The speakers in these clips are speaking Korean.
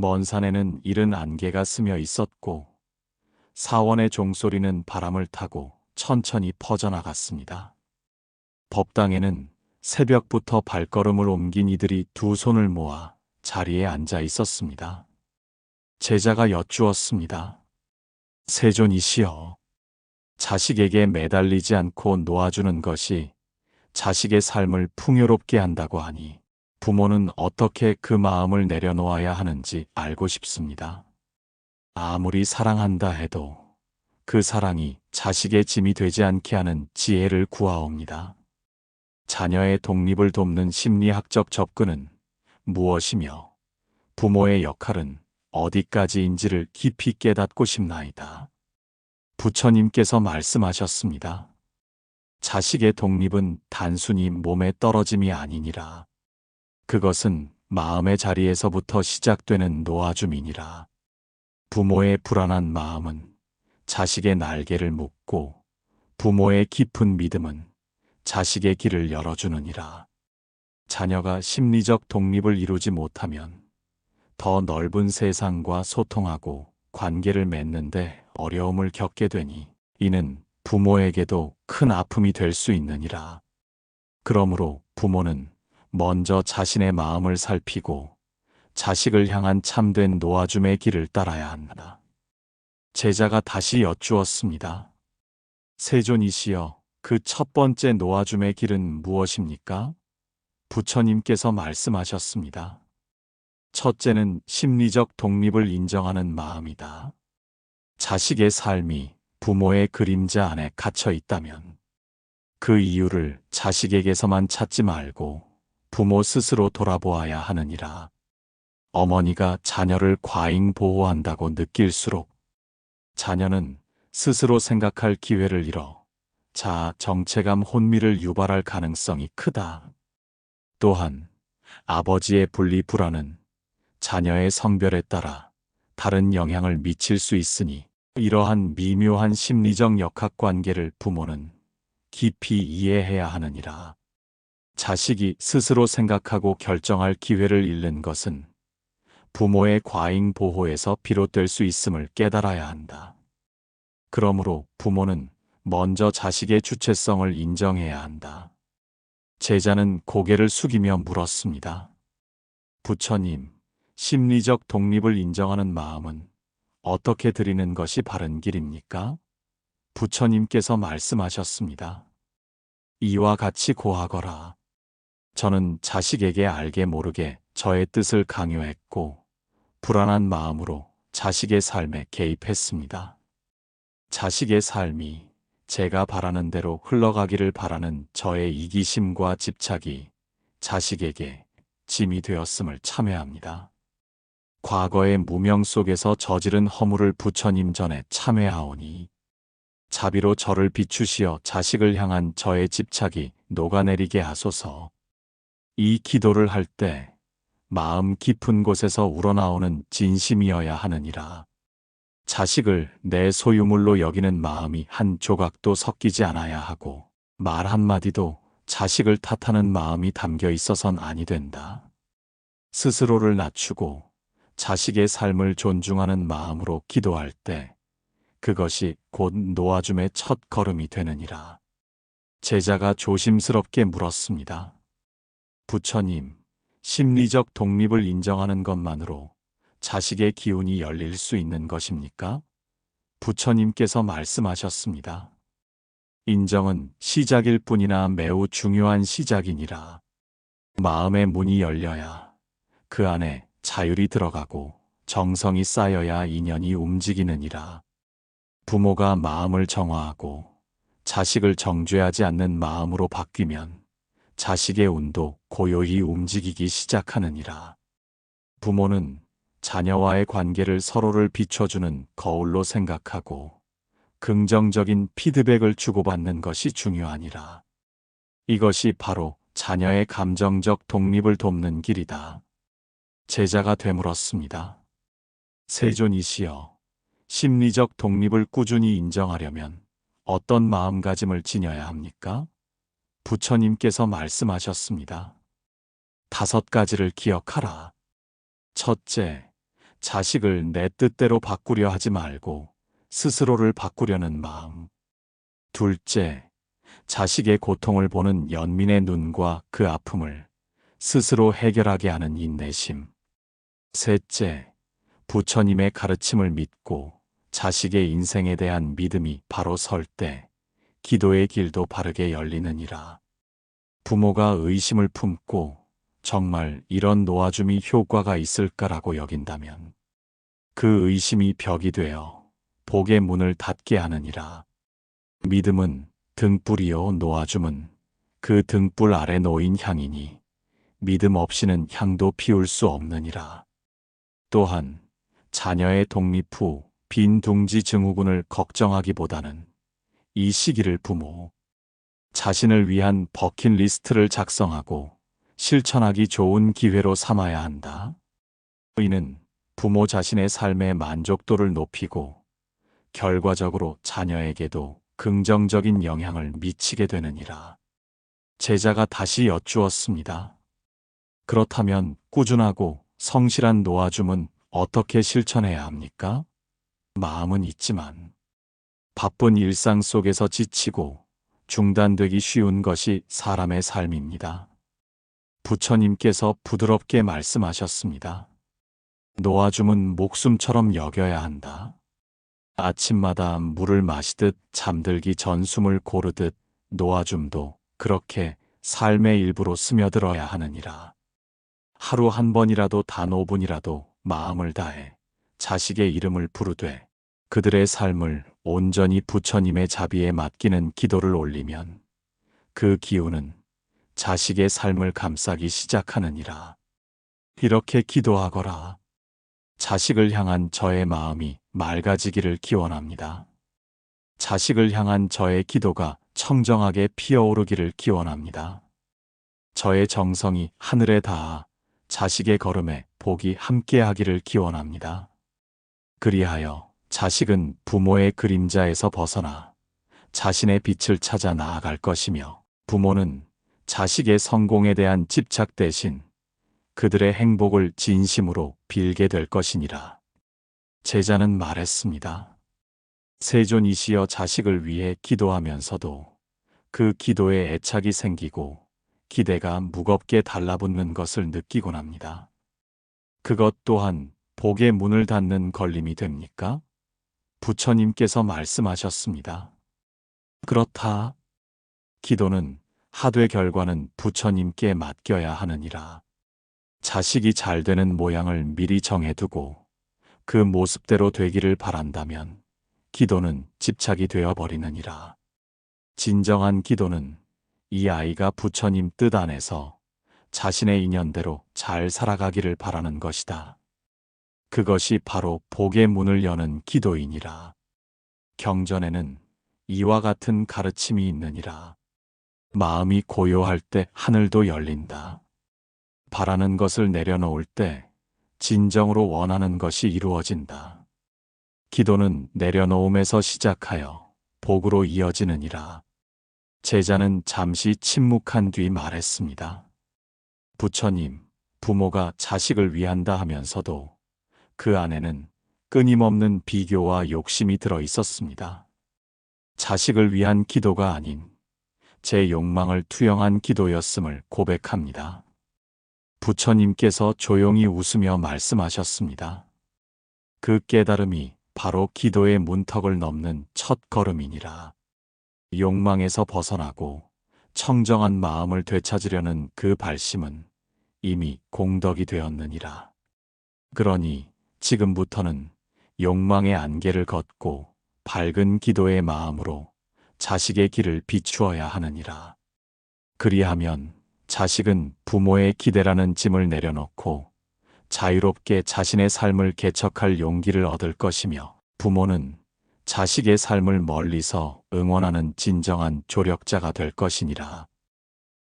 먼 산에는 이른 안개가 스며 있었고 사원의 종소리는 바람을 타고 천천히 퍼져나갔습니다. 법당에는 새벽부터 발걸음을 옮긴 이들이 두 손을 모아 자리에 앉아 있었습니다. 제자가 여쭈었습니다. 세존이시여, 자식에게 매달리지 않고 놓아주는 것이 자식의 삶을 풍요롭게 한다고 하니 부모는 어떻게 그 마음을 내려놓아야 하는지 알고 싶습니다. 아무리 사랑한다 해도 그 사랑이 자식의 짐이 되지 않게 하는 지혜를 구하옵니다. 자녀의 독립을 돕는 심리학적 접근은 무엇이며 부모의 역할은 어디까지인지를 깊이 깨닫고 싶나이다. 부처님께서 말씀하셨습니다. 자식의 독립은 단순히 몸의 떨어짐이 아니니라. 그것은 마음의 자리에서부터 시작되는 놓아줌이니라. 부모의 불안한 마음은 자식의 날개를 묶고 부모의 깊은 믿음은 자식의 길을 열어주느니라. 자녀가 심리적 독립을 이루지 못하면 더 넓은 세상과 소통하고 관계를 맺는데 어려움을 겪게 되니 이는 부모에게도 큰 아픔이 될 수 있느니라. 그러므로 부모는 먼저 자신의 마음을 살피고 자식을 향한 참된 놓아줌의 길을 따라야 한다. 제자가 다시 여쭈었습니다. 세존이시여, 그 첫 번째 놓아줌의 길은 무엇입니까? 부처님께서 말씀하셨습니다. 첫째는 심리적 독립을 인정하는 마음이다. 자식의 삶이 부모의 그림자 안에 갇혀 있다면 그 이유를 자식에게서만 찾지 말고 부모 스스로 돌아보아야 하느니라. 어머니가 자녀를 과잉 보호한다고 느낄수록 자녀는 스스로 생각할 기회를 잃어 자아 정체감 혼미를 유발할 가능성이 크다. 또한 아버지의 분리 불안은 자녀의 성별에 따라 다른 영향을 미칠 수 있으니 이러한 미묘한 심리적 역학관계를 부모는 깊이 이해해야 하느니라. 자식이 스스로 생각하고 결정할 기회를 잃는 것은 부모의 과잉 보호에서 비롯될 수 있음을 깨달아야 한다. 그러므로 부모는 먼저 자식의 주체성을 인정해야 한다. 제자는 고개를 숙이며 물었습니다. 부처님, 심리적 독립을 인정하는 마음은 어떻게 드리는 것이 바른 길입니까? 부처님께서 말씀하셨습니다. 이와 같이 고하거라. 저는 자식에게 알게 모르게 저의 뜻을 강요했고 불안한 마음으로 자식의 삶에 개입했습니다. 자식의 삶이 제가 바라는 대로 흘러가기를 바라는 저의 이기심과 집착이 자식에게 짐이 되었음을 참회합니다. 과거의 무명 속에서 저지른 허물을 부처님 전에 참회하오니 자비로 저를 비추시어 자식을 향한 저의 집착이 녹아내리게 하소서. 이 기도를 할 때 마음 깊은 곳에서 우러나오는 진심이어야 하느니라. 자식을 내 소유물로 여기는 마음이 한 조각도 섞이지 않아야 하고 말 한마디도 자식을 탓하는 마음이 담겨 있어선 아니 된다. 스스로를 낮추고 자식의 삶을 존중하는 마음으로 기도할 때 그것이 곧 놓아줌의 첫 걸음이 되느니라. 제자가 조심스럽게 물었습니다. 부처님, 심리적 독립을 인정하는 것만으로 자식의 기운이 열릴 수 있는 것입니까? 부처님께서 말씀하셨습니다. 인정은 시작일 뿐이나 매우 중요한 시작이니라. 마음의 문이 열려야 그 안에 자율이 들어가고 정성이 쌓여야 인연이 움직이느니라. 부모가 마음을 정화하고 자식을 정죄하지 않는 마음으로 바뀌면 자식의 운도 고요히 움직이기 시작하느니라. 부모는 자녀와의 관계를 서로를 비춰주는 거울로 생각하고 긍정적인 피드백을 주고받는 것이 중요하니라. 이것이 바로 자녀의 감정적 독립을 돕는 길이다. 제자가 되물었습니다. 세존이시여, 심리적 독립을 꾸준히 인정하려면 어떤 마음가짐을 지녀야 합니까? 부처님께서 말씀하셨습니다. 5가지를 기억하라. 첫째, 자식을 내 뜻대로 바꾸려 하지 말고 스스로를 바꾸려는 마음. 둘째, 자식의 고통을 보는 연민의 눈과 그 아픔을 스스로 해결하게 하는 인내심. 셋째, 부처님의 가르침을 믿고 자식의 인생에 대한 믿음이 바로 설 때 기도의 길도 바르게 열리느니라. 부모가 의심을 품고 정말 이런 놓아줌이 효과가 있을까라고 여긴다면 그 의심이 벽이 되어 복의 문을 닫게 하느니라. 믿음은 등불이요, 놓아줌은 그 등불 아래 놓인 향이니 믿음 없이는 향도 피울 수 없느니라. 또한 자녀의 독립 후 빈 둥지 증후군을 걱정하기보다는 이 시기를 부모 자신을 위한 버킷리스트를 작성하고 실천하기 좋은 기회로 삼아야 한다. 이는 부모 자신의 삶의 만족도를 높이고 결과적으로 자녀에게도 긍정적인 영향을 미치게 되느니라. 제자가 다시 여쭈었습니다. 그렇다면 꾸준하고 성실한 놓아줌은 어떻게 실천해야 합니까? 마음은 있지만 바쁜 일상 속에서 지치고 중단되기 쉬운 것이 사람의 삶입니다. 부처님께서 부드럽게 말씀하셨습니다. 놓아줌은 목숨처럼 여겨야 한다. 아침마다 물을 마시듯 잠들기 전 숨을 고르듯 놓아줌도 그렇게 삶의 일부로 스며들어야 하느니라. 하루 한 번이라도 단 5분이라도 마음을 다해 자식의 이름을 부르되 그들의 삶을 온전히 부처님의 자비에 맡기는 기도를 올리면 그 기운은 자식의 삶을 감싸기 시작하느니라. 이렇게 기도하거라. 자식을 향한 저의 마음이 맑아지기를 기원합니다. 자식을 향한 저의 기도가 청정하게 피어오르기를 기원합니다. 저의 정성이 하늘에 닿아 자식의 걸음에 복이 함께하기를 기원합니다. 그리하여 자식은 부모의 그림자에서 벗어나 자신의 빛을 찾아 나아갈 것이며 부모는 자식의 성공에 대한 집착 대신 그들의 행복을 진심으로 빌게 될 것이니라. 제자는 말했습니다. 세존이시여 자식을 위해 기도하면서도 그 기도에 애착이 생기고 기대가 무겁게 달라붙는 것을 느끼곤 합니다. 그것 또한 복의 문을 닫는 걸림이 됩니까? 부처님께서 말씀하셨습니다. 그렇다. 기도는 하되 결과는 부처님께 맡겨야 하느니라. 자식이 잘 되는 모양을 미리 정해두고 그 모습대로 되기를 바란다면 기도는 집착이 되어버리느니라. 진정한 기도는 이 아이가 부처님 뜻 안에서 자신의 인연대로 잘 살아가기를 바라는 것이다. 그것이 바로 복의 문을 여는 기도이니라. 경전에는 이와 같은 가르침이 있느니라. 마음이 고요할 때 하늘도 열린다. 바라는 것을 내려놓을 때 진정으로 원하는 것이 이루어진다. 기도는 내려놓음에서 시작하여 복으로 이어지느니라. 제자는 잠시 침묵한 뒤 말했습니다. 부처님, 부모가 자식을 위한다 하면서도 그 안에는 끊임없는 비교와 욕심이 들어 있었습니다. 자식을 위한 기도가 아닌 제 욕망을 투영한 기도였음을 고백합니다. 부처님께서 조용히 웃으며 말씀하셨습니다. 그 깨달음이 바로 기도의 문턱을 넘는 첫 걸음이니라. 욕망에서 벗어나고 청정한 마음을 되찾으려는 그 발심은 이미 공덕이 되었느니라. 그러니 지금부터는 욕망의 안개를 걷고 밝은 기도의 마음으로 자식의 길을 비추어야 하느니라. 그리하면 자식은 부모의 기대라는 짐을 내려놓고 자유롭게 자신의 삶을 개척할 용기를 얻을 것이며 부모는 자식의 삶을 멀리서 응원하는 진정한 조력자가 될 것이니라.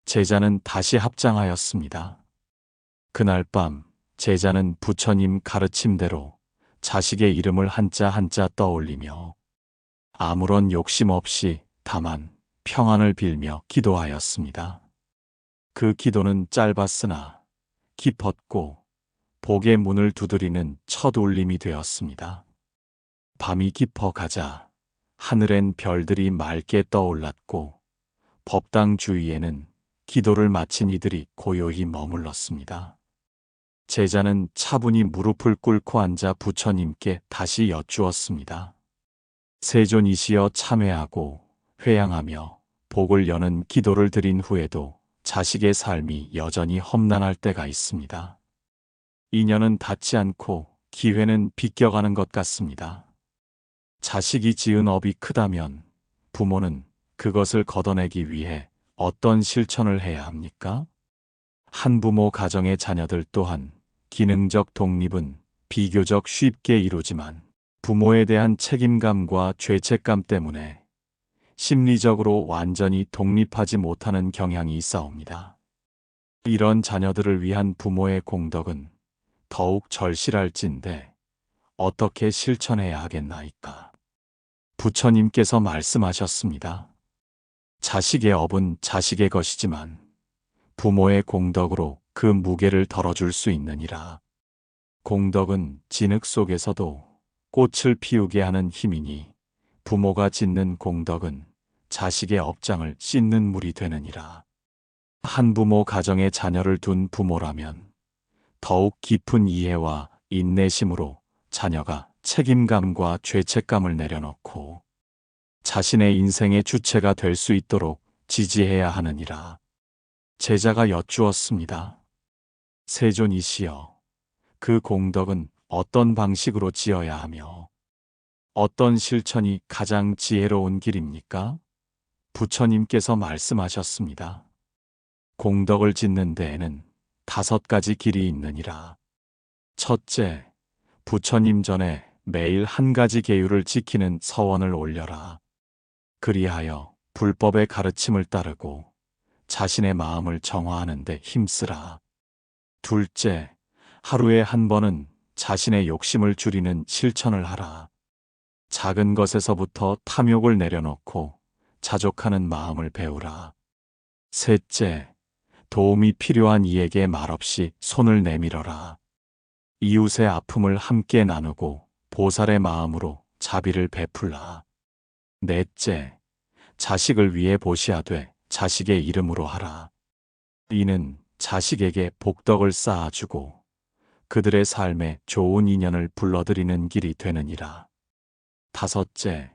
제자는 다시 합장하였습니다. 그날 밤 제자는 부처님 가르침대로 자식의 이름을 한자 한자 떠올리며 아무런 욕심 없이 다만 평안을 빌며 기도하였습니다. 그 기도는 짧았으나 깊었고 복의 문을 두드리는 첫 울림이 되었습니다. 밤이 깊어가자 하늘엔 별들이 맑게 떠올랐고 법당 주위에는 기도를 마친 이들이 고요히 머물렀습니다. 제자는 차분히 무릎을 꿇고 앉아 부처님께 다시 여쭈었습니다. 세존이시여, 참회하고 회양하며 복을 여는 기도를 드린 후에도 자식의 삶이 여전히 험난할 때가 있습니다. 인연은 닿지 않고 기회는 비껴가는 것 같습니다. 자식이 지은 업이 크다면 부모는 그것을 걷어내기 위해 어떤 실천을 해야 합니까? 한부모 가정의 자녀들 또한 기능적 독립은 비교적 쉽게 이루지만 부모에 대한 책임감과 죄책감 때문에 심리적으로 완전히 독립하지 못하는 경향이 있사옵니다. 이런 자녀들을 위한 부모의 공덕은 더욱 절실할진데 어떻게 실천해야 하겠나이까? 부처님께서 말씀하셨습니다. 자식의 업은 자식의 것이지만 부모의 공덕으로 그 무게를 덜어줄 수 있느니라. 공덕은 진흙 속에서도 꽃을 피우게 하는 힘이니 부모가 짓는 공덕은 자식의 업장을 씻는 물이 되느니라. 한부모 가정에 자녀를 둔 부모라면 더욱 깊은 이해와 인내심으로 자녀가 책임감과 죄책감을 내려놓고 자신의 인생의 주체가 될 수 있도록 지지해야 하느니라. 제자가 여쭈었습니다. 세존이시여, 그 공덕은 어떤 방식으로 지어야 하며 어떤 실천이 가장 지혜로운 길입니까? 부처님께서 말씀하셨습니다. 공덕을 짓는 데에는 5가지 길이 있느니라. 첫째, 부처님 전에 매일 1가지 계율을 지키는 서원을 올려라. 그리하여 불법의 가르침을 따르고 자신의 마음을 정화하는 데 힘쓰라. 둘째, 하루에 1번은 자신의 욕심을 줄이는 실천을 하라. 작은 것에서부터 탐욕을 내려놓고 자족하는 마음을 배우라. 셋째, 도움이 필요한 이에게 말없이 손을 내밀어라. 이웃의 아픔을 함께 나누고 보살의 마음으로 자비를 베풀라. 넷째, 자식을 위해 보시하되 자식의 이름으로 하라. 이는 자식에게 복덕을 쌓아주고 그들의 삶에 좋은 인연을 불러들이는 길이 되느니라. 다섯째,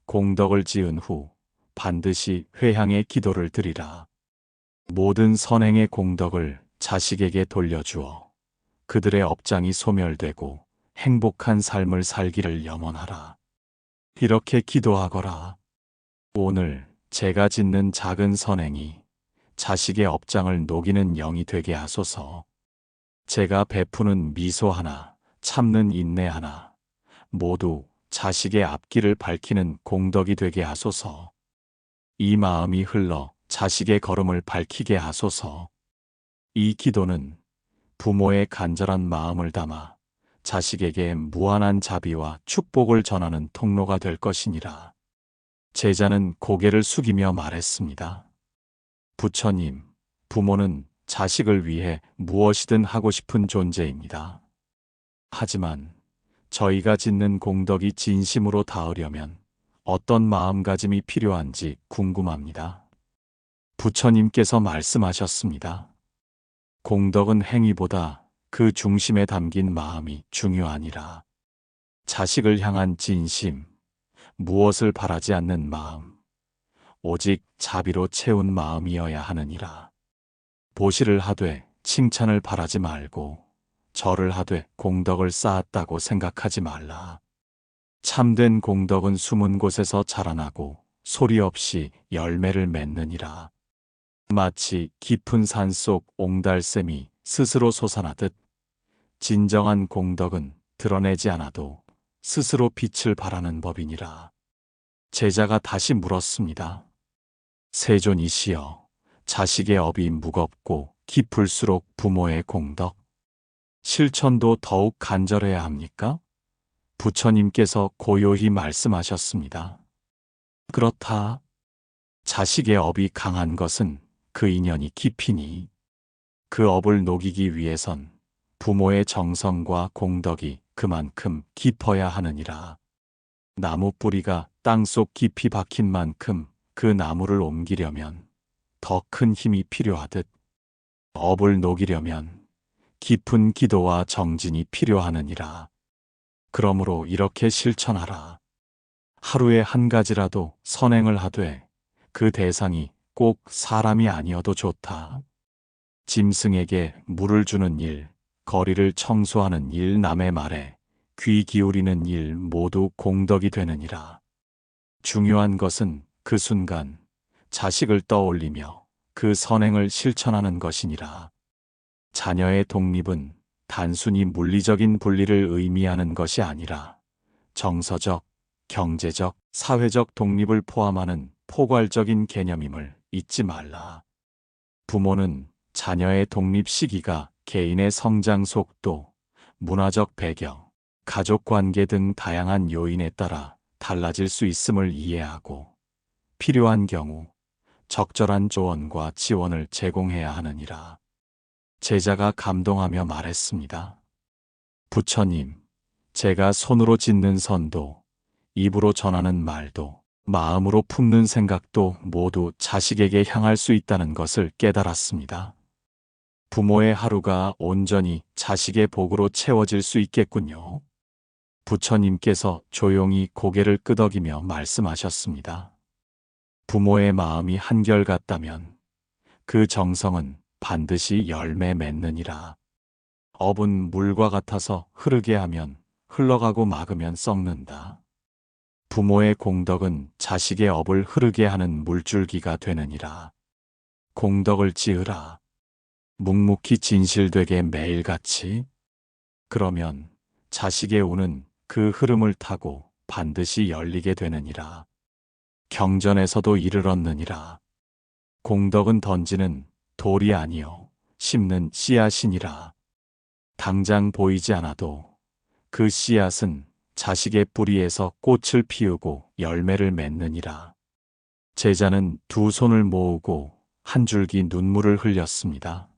공덕을 지은 후 반드시 회향의 기도를 드리라. 모든 선행의 공덕을 자식에게 돌려주어 그들의 업장이 소멸되고 행복한 삶을 살기를 염원하라. 이렇게 기도하거라. 오늘 제가 짓는 작은 선행이 자식의 업장을 녹이는 영이 되게 하소서. 제가 베푸는 미소 하나, 참는 인내 하나, 모두 자식의 앞길을 밝히는 공덕이 되게 하소서. 이 마음이 흘러 자식의 걸음을 밝히게 하소서. 이 기도는 부모의 간절한 마음을 담아 자식에게 무한한 자비와 축복을 전하는 통로가 될 것이니라. 제자는 고개를 숙이며 말했습니다. 부처님, 부모는 자식을 위해 무엇이든 하고 싶은 존재입니다. 하지만 저희가 짓는 공덕이 진심으로 닿으려면 어떤 마음가짐이 필요한지 궁금합니다. 부처님께서 말씀하셨습니다. 공덕은 행위보다 그 중심에 담긴 마음이 중요하니라. 자식을 향한 진심, 무엇을 바라지 않는 마음, 오직 자비로 채운 마음이어야 하느니라. 보시를 하되 칭찬을 바라지 말고 절을 하되 공덕을 쌓았다고 생각하지 말라. 참된 공덕은 숨은 곳에서 자라나고 소리 없이 열매를 맺느니라. 마치 깊은 산속 옹달샘이 스스로 솟아나듯 진정한 공덕은 드러내지 않아도 스스로 빛을 발하는 법이니라. 제자가 다시 물었습니다. 세존이시여, 자식의 업이 무겁고 깊을수록 부모의 공덕, 실천도 더욱 간절해야 합니까? 부처님께서 고요히 말씀하셨습니다. 그렇다. 자식의 업이 강한 것은 그 인연이 깊이니 그 업을 녹이기 위해선 부모의 정성과 공덕이 그만큼 깊어야 하느니라. 나무 뿌리가 땅속 깊이 박힌 만큼 그 나무를 옮기려면 더 큰 힘이 필요하듯 업을 녹이려면 깊은 기도와 정진이 필요하느니라. 그러므로 이렇게 실천하라. 하루에 한 가지라도 선행을 하되 그 대상이 꼭 사람이 아니어도 좋다. 짐승에게 물을 주는 일, 거리를 청소하는 일, 남의 말에 귀 기울이는 일 모두 공덕이 되느니라. 중요한 것은 그 순간 자식을 떠올리며 그 선행을 실천하는 것이니라. 자녀의 독립은 단순히 물리적인 분리를 의미하는 것이 아니라 정서적, 경제적, 사회적 독립을 포함하는 포괄적인 개념임을 잊지 말라. 부모는 자녀의 독립 시기가 개인의 성장 속도, 문화적 배경, 가족 관계 등 다양한 요인에 따라 달라질 수 있음을 이해하고 필요한 경우 적절한 조언과 지원을 제공해야 하느니라. 제자가 감동하며 말했습니다. 부처님, 제가 손으로 짓는 선도, 입으로 전하는 말도, 마음으로 품는 생각도 모두 자식에게 향할 수 있다는 것을 깨달았습니다. 부모의 하루가 온전히 자식의 복으로 채워질 수 있겠군요. 부처님께서 조용히 고개를 끄덕이며 말씀하셨습니다. 부모의 마음이 한결같다면 그 정성은 반드시 열매 맺느니라. 업은 물과 같아서 흐르게 하면 흘러가고 막으면 썩는다. 부모의 공덕은 자식의 업을 흐르게 하는 물줄기가 되느니라. 공덕을 지으라. 묵묵히 진실되게 매일같이. 그러면 자식의 운은 그 흐름을 타고 반드시 열리게 되느니라. 경전에서도 이를 얻느니라. 공덕은 던지는 돌이 아니요 심는 씨앗이니라. 당장 보이지 않아도 그 씨앗은 자식의 뿌리에서 꽃을 피우고 열매를 맺느니라. 제자는 두 손을 모으고 한 줄기 눈물을 흘렸습니다.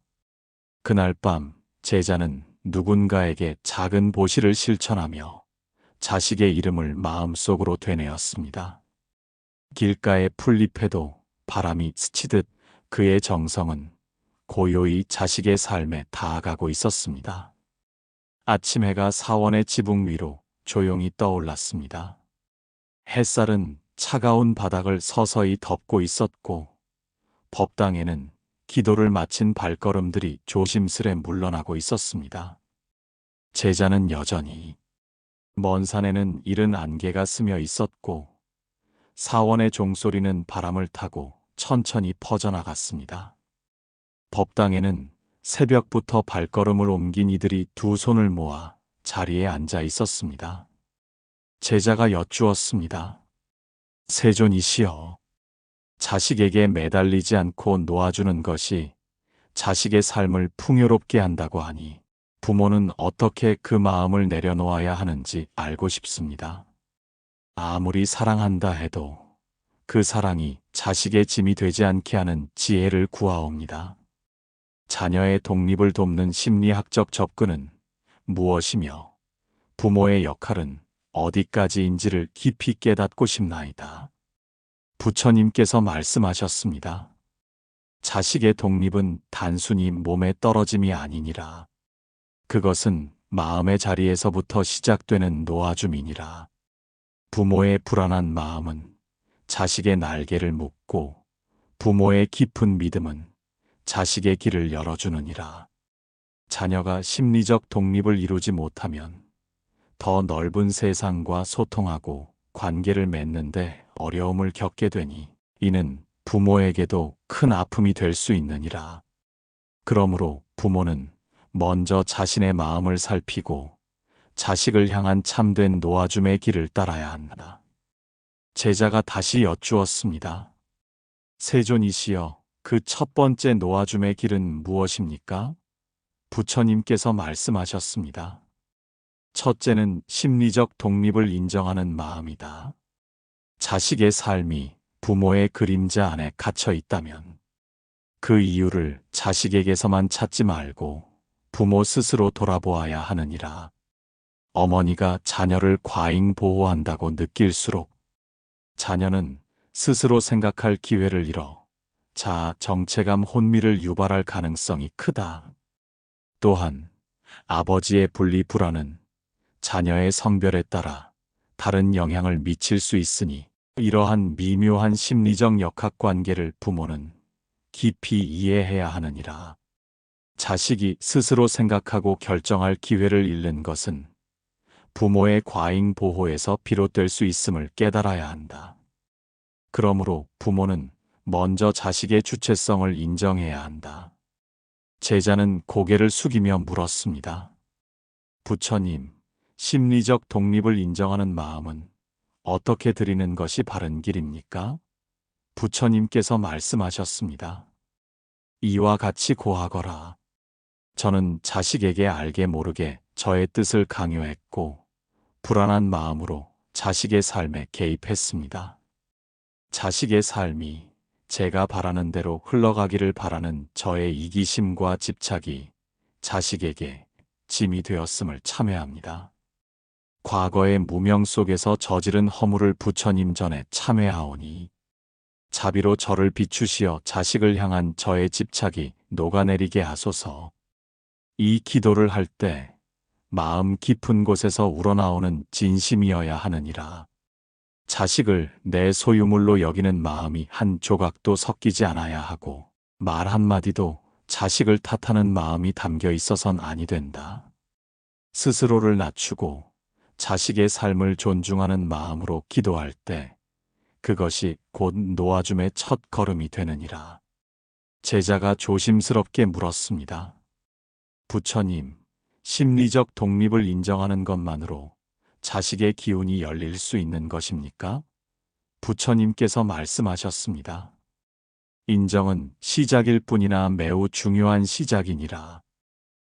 그날 밤 제자는 누군가에게 작은 보시를 실천하며 자식의 이름을 마음속으로 되뇌었습니다. 길가의 풀잎에도 바람이 스치듯 그의 정성은 고요히 자식의 삶에 닿아가고 있었습니다. 아침 해가 사원의 지붕 위로 조용히 떠올랐습니다. 햇살은 차가운 바닥을 서서히 덮고 있었고 법당에는 기도를 마친 발걸음들이 조심스레 물러나고 있었습니다. 제자는 여전히 먼 산에는 이른 안개가 스며 있었고 사원의 종소리는 바람을 타고 천천히 퍼져나갔습니다. 법당에는 새벽부터 발걸음을 옮긴 이들이 두 손을 모아 자리에 앉아 있었습니다. 제자가 여쭈었습니다. 세존이시여, 자식에게 매달리지 않고 놓아주는 것이 자식의 삶을 풍요롭게 한다고 하니 부모는 어떻게 그 마음을 내려놓아야 하는지 알고 싶습니다. 아무리 사랑한다 해도 그 사랑이 자식의 짐이 되지 않게 하는 지혜를 구하옵니다. 자녀의 독립을 돕는 심리학적 접근은 무엇이며 부모의 역할은 어디까지인지를 깊이 깨닫고 싶나이다. 부처님께서 말씀하셨습니다. 자식의 독립은 단순히 몸에 떨어짐이 아니니라. 그것은 마음의 자리에서부터 시작되는 놓아줌이니라. 부모의 불안한 마음은 자식의 날개를 묶고 부모의 깊은 믿음은 자식의 길을 열어주느니라. 자녀가 심리적 독립을 이루지 못하면 더 넓은 세상과 소통하고 관계를 맺는데 어려움을 겪게 되니 이는 부모에게도 큰 아픔이 될 수 있느니라. 그러므로 부모는 먼저 자신의 마음을 살피고 자식을 향한 참된 놓아줌의 길을 따라야 한다. 제자가 다시 여쭈었습니다. 세존이시여, 그 첫 번째 놓아줌의 길은 무엇입니까? 부처님께서 말씀하셨습니다. 첫째는 심리적 독립을 인정하는 마음이다. 자식의 삶이 부모의 그림자 안에 갇혀 있다면 그 이유를 자식에게서만 찾지 말고 부모 스스로 돌아보아야 하느니라. 어머니가 자녀를 과잉 보호한다고 느낄수록 자녀는 스스로 생각할 기회를 잃어 자아 정체감 혼미를 유발할 가능성이 크다. 또한 아버지의 분리 불안은 자녀의 성별에 따라 다른 영향을 미칠 수 있으니 이러한 미묘한 심리적 역학관계를 부모는 깊이 이해해야 하느니라. 자식이 스스로 생각하고 결정할 기회를 잃는 것은 부모의 과잉 보호에서 비롯될 수 있음을 깨달아야 한다. 그러므로 부모는 먼저 자식의 주체성을 인정해야 한다. 제자는 고개를 숙이며 물었습니다. 부처님, 심리적 독립을 인정하는 마음은 어떻게 드리는 것이 바른 길입니까? 부처님께서 말씀하셨습니다. 이와 같이 고하거라. 저는 자식에게 알게 모르게 저의 뜻을 강요했고 불안한 마음으로 자식의 삶에 개입했습니다. 자식의 삶이 제가 바라는 대로 흘러가기를 바라는 저의 이기심과 집착이 자식에게 짐이 되었음을 참회합니다. 과거의 무명 속에서 저지른 허물을 부처님 전에 참회하오니 자비로 저를 비추시어 자식을 향한 저의 집착이 녹아내리게 하소서. 이 기도를 할 때 마음 깊은 곳에서 우러나오는 진심이어야 하느니라. 자식을 내 소유물로 여기는 마음이 한 조각도 섞이지 않아야 하고 말 한마디도 자식을 탓하는 마음이 담겨 있어선 아니 된다. 스스로를 낮추고 자식의 삶을 존중하는 마음으로 기도할 때 그것이 곧 놓아줌의 첫 걸음이 되느니라. 제자가 조심스럽게 물었습니다. 부처님, 심리적 독립을 인정하는 것만으로 자식의 기운이 열릴 수 있는 것입니까? 부처님께서 말씀하셨습니다. 인정은 시작일 뿐이나 매우 중요한 시작이니라.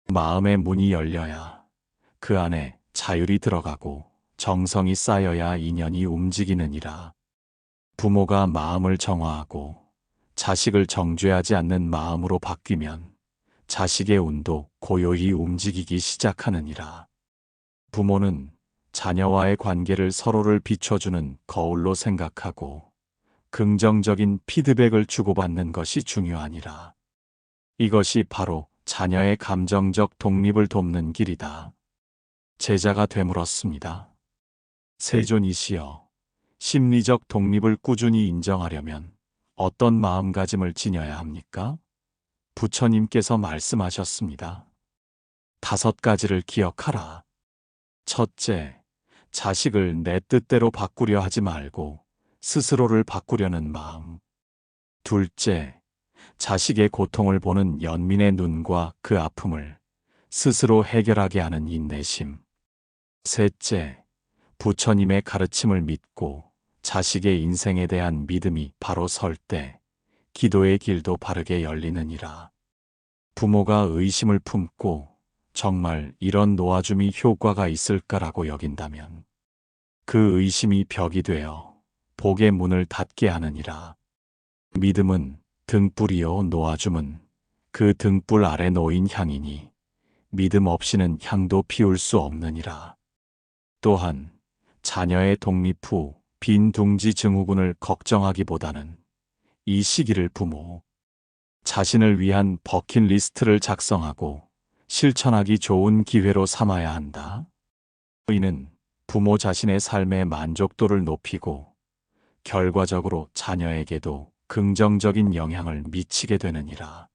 마음의 문이 열려야 그 안에 자율이 들어가고 정성이 쌓여야 인연이 움직이느니라. 부모가 마음을 정화하고 자식을 정죄하지 않는 마음으로 바뀌면 자식의 운도 고요히 움직이기 시작하느니라. 부모는 자녀와의 관계를 서로를 비춰주는 거울로 생각하고 긍정적인 피드백을 주고받는 것이 중요하니라. 이것이 바로 자녀의 감정적 독립을 돕는 길이다. 제자가 되물었습니다. 세존이시여, 심리적 독립을 꾸준히 인정하려면 어떤 마음가짐을 지녀야 합니까? 부처님께서 말씀하셨습니다. 5가지를 기억하라. 첫째, 자식을 내 뜻대로 바꾸려 하지 말고 스스로를 바꾸려는 마음. 둘째, 자식의 고통을 보는 연민의 눈과 그 아픔을 스스로 해결하게 하는 인내심. 셋째, 부처님의 가르침을 믿고 자식의 인생에 대한 믿음이 바로 설 때 기도의 길도 바르게 열리느니라. 부모가 의심을 품고 정말 이런 놓아줌이 효과가 있을까라고 여긴다면 그 의심이 벽이 되어 복의 문을 닫게 하느니라. 믿음은 등불이요 놓아줌은 그 등불 아래 놓인 향이니 믿음 없이는 향도 피울 수 없느니라. 또한 자녀의 독립 후 빈 둥지 증후군을 걱정하기보다는 이 시기를 부모 자신을 위한 버킷리스트를 작성하고 실천하기 좋은 기회로 삼아야 한다. 이는 부모 자신의 삶의 만족도를 높이고 결과적으로 자녀에게도 긍정적인 영향을 미치게 되느니라.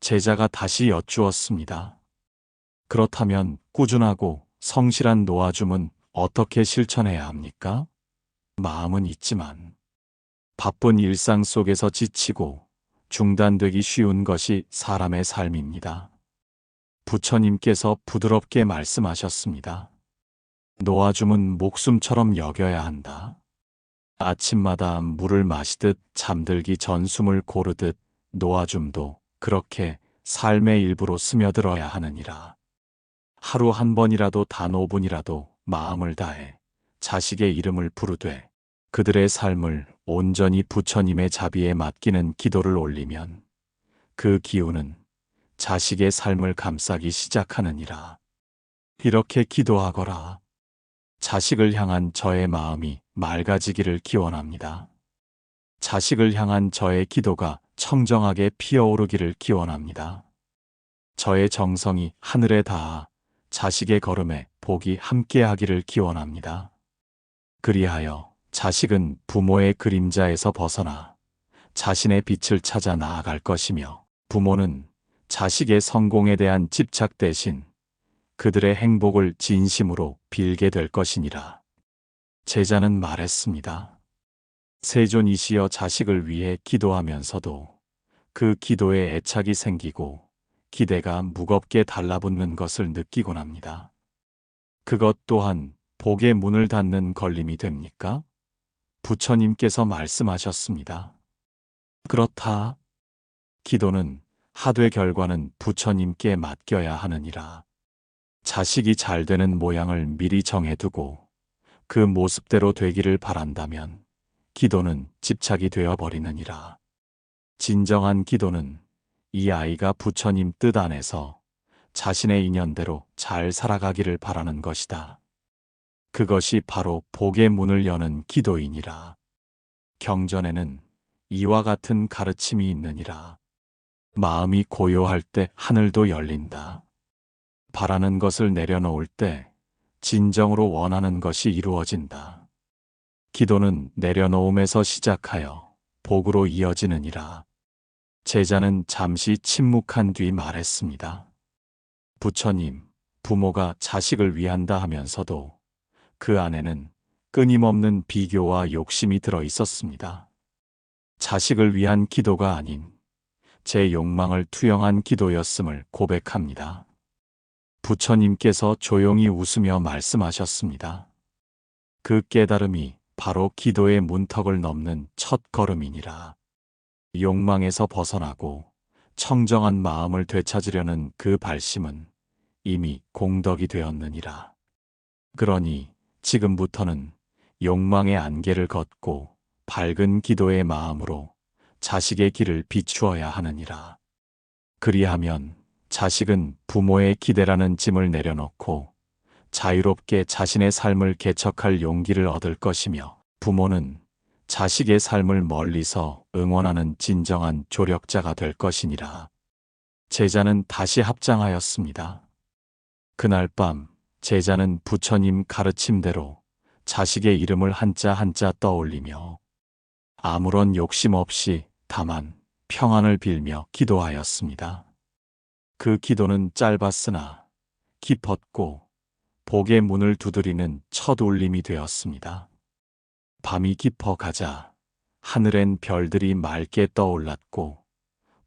제자가 다시 여쭈었습니다. 그렇다면 꾸준하고 성실한 놓아줌은 어떻게 실천해야 합니까? 마음은 있지만 바쁜 일상 속에서 지치고 중단되기 쉬운 것이 사람의 삶입니다. 부처님께서 부드럽게 말씀하셨습니다. 놓아줌은 목숨처럼 여겨야 한다. 아침마다 물을 마시듯 잠들기 전 숨을 고르듯 놓아줌도 그렇게 삶의 일부로 스며들어야 하느니라. 하루 한 번이라도 단 5분이라도 마음을 다해 자식의 이름을 부르되 그들의 삶을 온전히 부처님의 자비에 맡기는 기도를 올리면 그 기운은 자식의 삶을 감싸기 시작하느니라. 이렇게 기도하거라. 자식을 향한 저의 마음이 맑아지기를 기원합니다. 자식을 향한 저의 기도가 청정하게 피어오르기를 기원합니다. 저의 정성이 하늘에 닿아 자식의 걸음에 복이 함께하기를 기원합니다. 그리하여 자식은 부모의 그림자에서 벗어나 자신의 빛을 찾아 나아갈 것이며, 부모는 자식의 성공에 대한 집착 대신 그들의 행복을 진심으로 빌게 될 것이니라. 제자는 말했습니다. 세존이시여, 자식을 위해 기도하면서도 그 기도에 애착이 생기고 기대가 무겁게 달라붙는 것을 느끼곤 합니다. 그것 또한 복의 문을 닫는 걸림이 됩니까? 부처님께서 말씀하셨습니다. 그렇다. 기도는 하되 결과는 부처님께 맡겨야 하느니라. 자식이 잘 되는 모양을 미리 정해두고 그 모습대로 되기를 바란다면 기도는 집착이 되어버리느니라. 진정한 기도는 이 아이가 부처님 뜻 안에서 자신의 인연대로 잘 살아가기를 바라는 것이다. 그것이 바로 복의 문을 여는 기도이니라. 경전에는 이와 같은 가르침이 있느니라. 마음이 고요할 때 하늘도 열린다. 바라는 것을 내려놓을 때 진정으로 원하는 것이 이루어진다. 기도는 내려놓음에서 시작하여 복으로 이어지느니라. 제자는 잠시 침묵한 뒤 말했습니다. 부처님, 부모가 자식을 위한다 하면서도 그 안에는 끊임없는 비교와 욕심이 들어 있었습니다. 자식을 위한 기도가 아닌 제 욕망을 투영한 기도였음을 고백합니다. 부처님께서 조용히 웃으며 말씀하셨습니다. 그 깨달음이 바로 기도의 문턱을 넘는 첫 걸음이니라. 욕망에서 벗어나고 청정한 마음을 되찾으려는 그 발심은 이미 공덕이 되었느니라. 그러니 지금부터는 욕망의 안개를 걷고 밝은 기도의 마음으로 자식의 길을 비추어야 하느니라. 그리하면 자식은 부모의 기대라는 짐을 내려놓고 자유롭게 자신의 삶을 개척할 용기를 얻을 것이며, 부모는 자식의 삶을 멀리서 응원하는 진정한 조력자가 될 것이니라. 제자는 다시 합장하였습니다. 그날 밤 제자는 부처님 가르침대로 자식의 이름을 한자 한자 떠올리며 아무런 욕심 없이 다만 평안을 빌며 기도하였습니다. 그 기도는 짧았으나 깊었고 복의 문을 두드리는 첫 울림이 되었습니다. 밤이 깊어가자 하늘엔 별들이 맑게 떠올랐고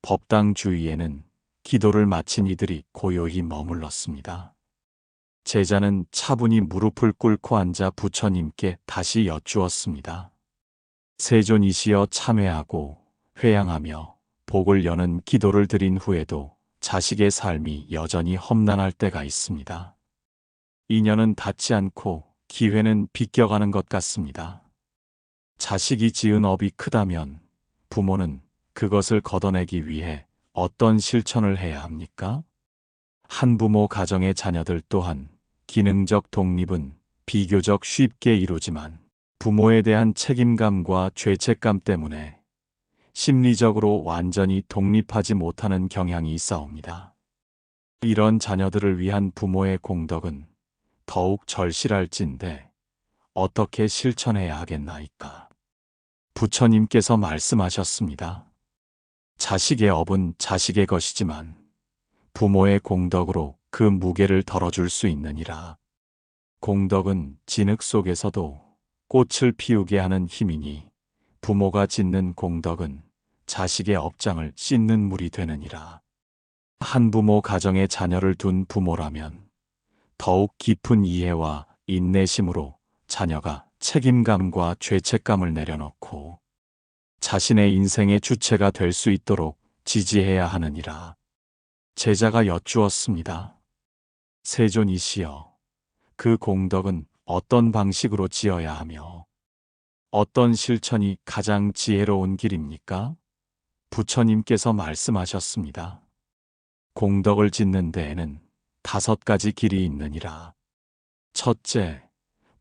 법당 주위에는 기도를 마친 이들이 고요히 머물렀습니다. 제자는 차분히 무릎을 꿇고 앉아 부처님께 다시 여쭈었습니다. 세존이시여, 참회하고 회양하며 복을 여는 기도를 드린 후에도 자식의 삶이 여전히 험난할 때가 있습니다. 인연은 닿지 않고 기회는 비껴가는 것 같습니다. 자식이 지은 업이 크다면 부모는 그것을 걷어내기 위해 어떤 실천을 해야 합니까? 한부모 가정의 자녀들 또한 기능적 독립은 비교적 쉽게 이루지만 부모에 대한 책임감과 죄책감 때문에 심리적으로 완전히 독립하지 못하는 경향이 있사옵니다. 이런 자녀들을 위한 부모의 공덕은 더욱 절실할진데 어떻게 실천해야 하겠나이까? 부처님께서 말씀하셨습니다. 자식의 업은 자식의 것이지만 부모의 공덕으로 그 무게를 덜어줄 수 있느니라. 공덕은 진흙 속에서도 꽃을 피우게 하는 힘이니 부모가 짓는 공덕은 자식의 업장을 씻는 물이 되느니라. 한부모 가정에 자녀를 둔 부모라면 더욱 깊은 이해와 인내심으로 자녀가 책임감과 죄책감을 내려놓고 자신의 인생의 주체가 될 수 있도록 지지해야 하느니라. 제자가 여쭈었습니다. 세존이시여, 그 공덕은 어떤 방식으로 지어야 하며 어떤 실천이 가장 지혜로운 길입니까? 부처님께서 말씀하셨습니다. 공덕을 짓는 데에는 5가지 길이 있느니라. 첫째,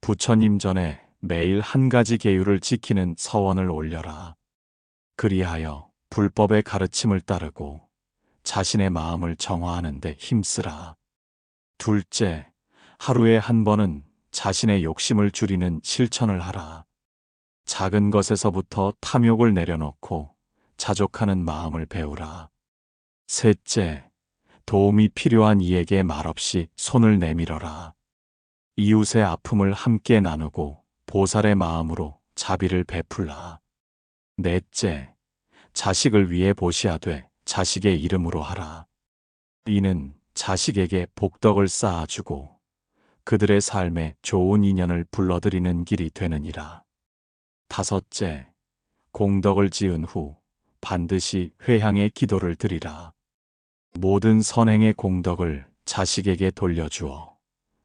부처님 전에 매일 한 가지 계율을 지키는 서원을 올려라. 그리하여 불법의 가르침을 따르고 자신의 마음을 정화하는 데 힘쓰라. 둘째, 하루에 한 번은 자신의 욕심을 줄이는 실천을 하라. 작은 것에서부터 탐욕을 내려놓고 자족하는 마음을 배우라. 셋째, 도움이 필요한 이에게 말없이 손을 내밀어라. 이웃의 아픔을 함께 나누고 보살의 마음으로 자비를 베풀라. 넷째, 자식을 위해 보시하되 자식의 이름으로 하라. 이는 자식에게 복덕을 쌓아주고 그들의 삶에 좋은 인연을 불러들이는 길이 되느니라. 다섯째, 공덕을 지은 후 반드시 회향의 기도를 드리라. 모든 선행의 공덕을 자식에게 돌려주어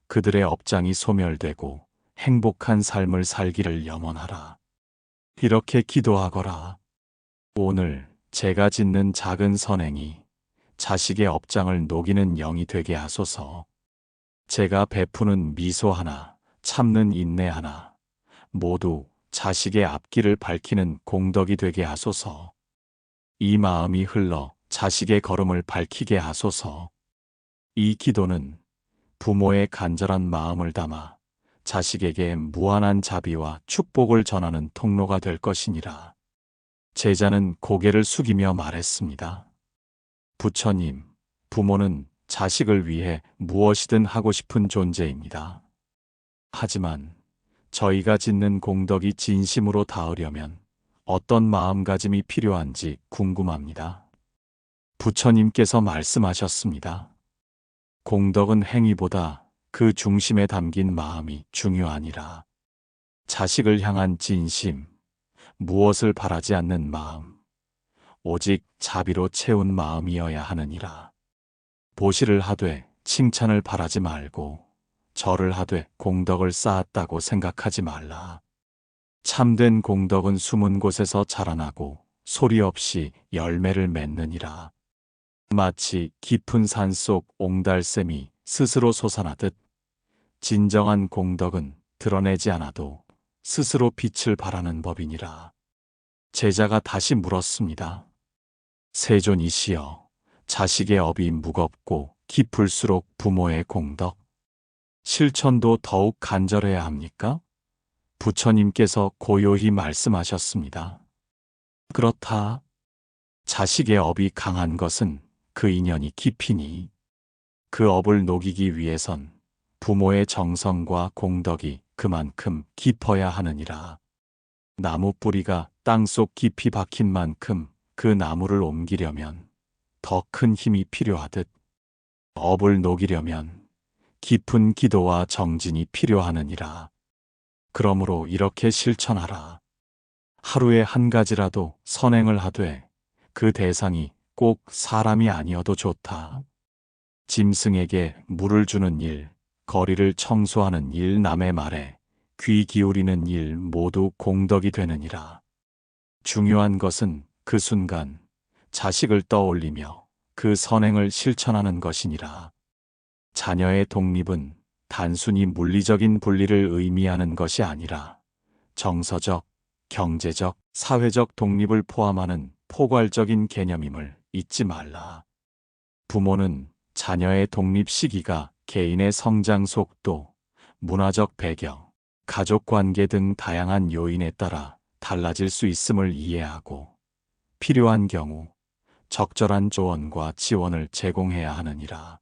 그들의 업장이 소멸되고 행복한 삶을 살기를 염원하라. 이렇게 기도하거라. 오늘 제가 짓는 작은 선행이 자식의 업장을 녹이는 영이 되게 하소서. 제가 베푸는 미소 하나, 참는 인내 하나, 모두 자식의 앞길을 밝히는 공덕이 되게 하소서. 이 마음이 흘러 자식의 걸음을 밝히게 하소서. 이 기도는 부모의 간절한 마음을 담아 자식에게 무한한 자비와 축복을 전하는 통로가 될 것이니라. 제자는 고개를 숙이며 말했습니다. 부처님, 부모는 자식을 위해 무엇이든 하고 싶은 존재입니다. 하지만 저희가 짓는 공덕이 진심으로 닿으려면 어떤 마음가짐이 필요한지 궁금합니다. 부처님께서 말씀하셨습니다. 공덕은 행위보다 그 중심에 담긴 마음이 중요하니라. 자식을 향한 진심, 무엇을 바라지 않는 마음, 오직 자비로 채운 마음이어야 하느니라. 보시를 하되 칭찬을 바라지 말고 절을 하되 공덕을 쌓았다고 생각하지 말라. 참된 공덕은 숨은 곳에서 자라나고 소리 없이 열매를 맺느니라. 마치 깊은 산속 옹달샘이 스스로 솟아나듯 진정한 공덕은 드러내지 않아도 스스로 빛을 발하는 법이니라. 제자가 다시 물었습니다. 세존이시여, 자식의 업이 무겁고 깊을수록 부모의 공덕, 실천도 더욱 간절해야 합니까? 부처님께서 고요히 말씀하셨습니다. 그렇다. 자식의 업이 강한 것은 그 인연이 깊이니 그 업을 녹이기 위해선 부모의 정성과 공덕이 그만큼 깊어야 하느니라. 나무 뿌리가 땅속 깊이 박힌 만큼 그 나무를 옮기려면 더 큰 힘이 필요하듯 업을 녹이려면 깊은 기도와 정진이 필요하느니라. 그러므로 이렇게 실천하라. 하루에 한 가지라도 선행을 하되 그 대상이 꼭 사람이 아니어도 좋다. 짐승에게 물을 주는 일, 거리를 청소하는 일, 남의 말에 귀 기울이는 일 모두 공덕이 되느니라. 중요한 것은 그 순간 자식을 떠올리며 그 선행을 실천하는 것이니라. 자녀의 독립은 단순히 물리적인 분리를 의미하는 것이 아니라 정서적, 경제적, 사회적 독립을 포함하는 포괄적인 개념임을 잊지 말라. 부모는 자녀의 독립 시기가 개인의 성장 속도, 문화적 배경, 가족 관계 등 다양한 요인에 따라 달라질 수 있음을 이해하고 필요한 경우 적절한 조언과 지원을 제공해야 하느니라.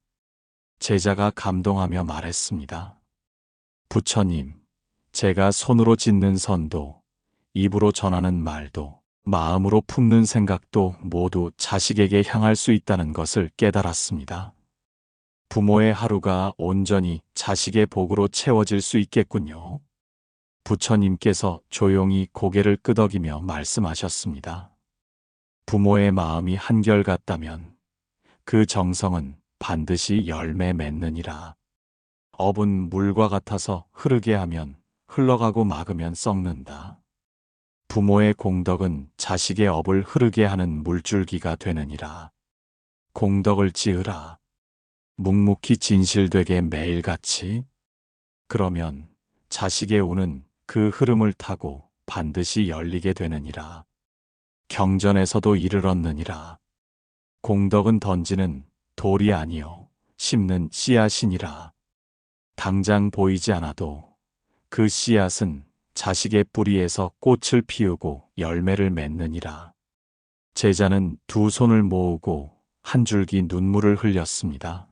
제자가 감동하며 말했습니다. 부처님, 제가 손으로 짓는 선도, 입으로 전하는 말도, 마음으로 품는 생각도 모두 자식에게 향할 수 있다는 것을 깨달았습니다. 부모의 하루가 온전히 자식의 복으로 채워질 수 있겠군요. 부처님께서 조용히 고개를 끄덕이며 말씀하셨습니다. 부모의 마음이 한결같다면 그 정성은 반드시 열매 맺느니라. 업은 물과 같아서 흐르게 하면 흘러가고 막으면 썩는다. 부모의 공덕은 자식의 업을 흐르게 하는 물줄기가 되느니라. 공덕을 지으라. 묵묵히 진실되게 매일같이. 그러면 자식의 운은 그 흐름을 타고 반드시 열리게 되느니라. 경전에서도 이를 얻느니라. 공덕은 던지는 돌이 아니요 심는 씨앗이니라. 당장 보이지 않아도 그 씨앗은 자식의 뿌리에서 꽃을 피우고 열매를 맺느니라. 제자는 두 손을 모으고 한 줄기 눈물을 흘렸습니다.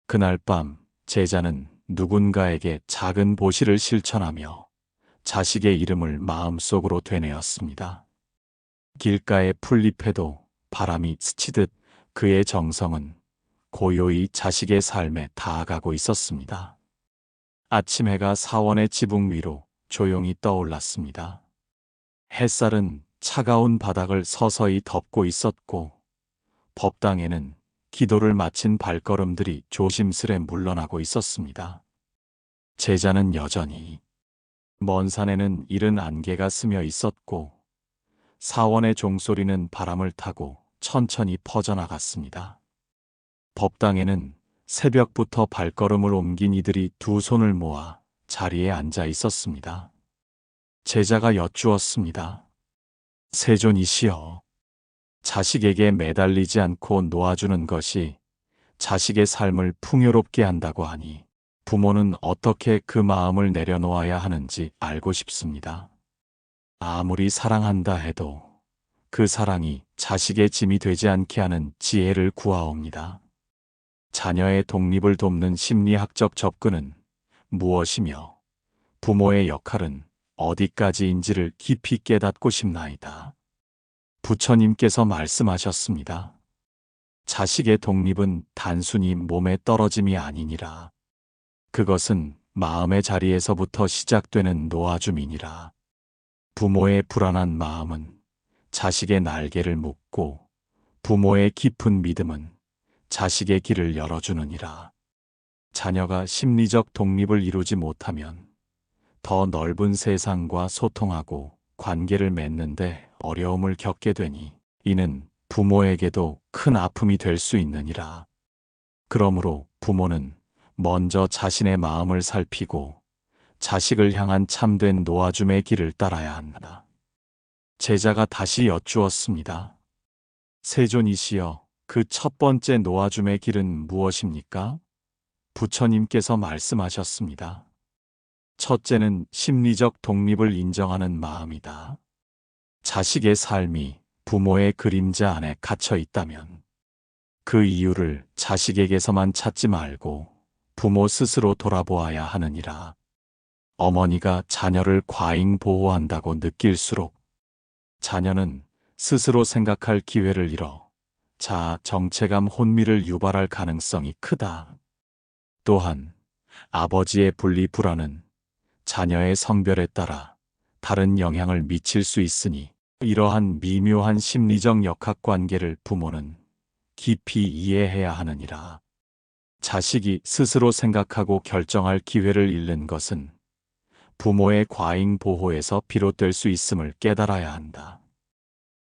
그날 밤 제자는 누군가에게 작은 보시를 실천하며 자식의 이름을 마음속으로 되뇌었습니다. 길가의 풀잎에도 바람이 스치듯 그의 정성은 고요히 자식의 삶에 닿아가고 있었습니다. 아침 해가 사원의 지붕 위로 조용히 떠올랐습니다. 햇살은 차가운 바닥을 서서히 덮고 있었고 법당에는 기도를 마친 발걸음들이 조심스레 물러나고 있었습니다. 제자는 여전히 먼 산에는 이른 안개가 스며 있었고 사원의 종소리는 바람을 타고 천천히 퍼져나갔습니다. 법당에는 새벽부터 발걸음을 옮긴 이들이 두 손을 모아 자리에 앉아 있었습니다. 제자가 여쭈었습니다. 세존이시여, 자식에게 매달리지 않고 놓아주는 것이 자식의 삶을 풍요롭게 한다고 하니 부모는 어떻게 그 마음을 내려놓아야 하는지 알고 싶습니다. 아무리 사랑한다 해도 그 사랑이 자식의 짐이 되지 않게 하는 지혜를 구하옵니다. 자녀의 독립을 돕는 심리학적 접근은 무엇이며 부모의 역할은 어디까지인지를 깊이 깨닫고 싶나이다. 부처님께서 말씀하셨습니다. 자식의 독립은 단순히 몸에 떨어짐이 아니니라. 그것은 마음의 자리에서부터 시작되는 놓아줌이니라. 부모의 불안한 마음은 자식의 날개를 묶고 부모의 깊은 믿음은 자식의 길을 열어주느니라. 자녀가 심리적 독립을 이루지 못하면 더 넓은 세상과 소통하고 관계를 맺는데 어려움을 겪게 되니 이는 부모에게도 큰 아픔이 될 수 있느니라. 그러므로 부모는 먼저 자신의 마음을 살피고 자식을 향한 참된 놓아줌의 길을 따라야 한다. 제자가 다시 여쭈었습니다. 세존이시여, 그 첫 번째 놓아줌의 길은 무엇입니까? 부처님께서 말씀하셨습니다. 첫째는 심리적 독립을 인정하는 마음이다. 자식의 삶이 부모의 그림자 안에 갇혀 있다면 그 이유를 자식에게서만 찾지 말고 부모 스스로 돌아보아야 하느니라. 어머니가 자녀를 과잉 보호한다고 느낄수록 자녀는 스스로 생각할 기회를 잃어 자아 정체감 혼미를 유발할 가능성이 크다. 또한 아버지의 분리 불안은 자녀의 성별에 따라 다른 영향을 미칠 수 있으니 이러한 미묘한 심리적 역학관계를 부모는 깊이 이해해야 하느니라. 자식이 스스로 생각하고 결정할 기회를 잃는 것은 부모의 과잉 보호에서 비롯될 수 있음을 깨달아야 한다.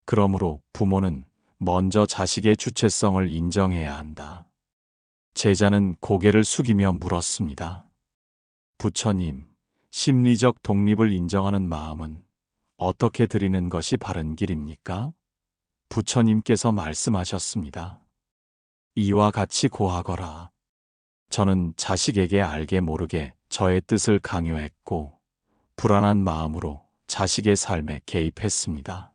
그러므로 부모는 먼저 자식의 주체성을 인정해야 한다. 제자는 고개를 숙이며 물었습니다. 부처님, 심리적 독립을 인정하는 마음은 어떻게 드리는 것이 바른 길입니까? 부처님께서 말씀하셨습니다. 이와 같이 고하거라. 저는 자식에게 알게 모르게 저의 뜻을 강요했고 불안한 마음으로 자식의 삶에 개입했습니다.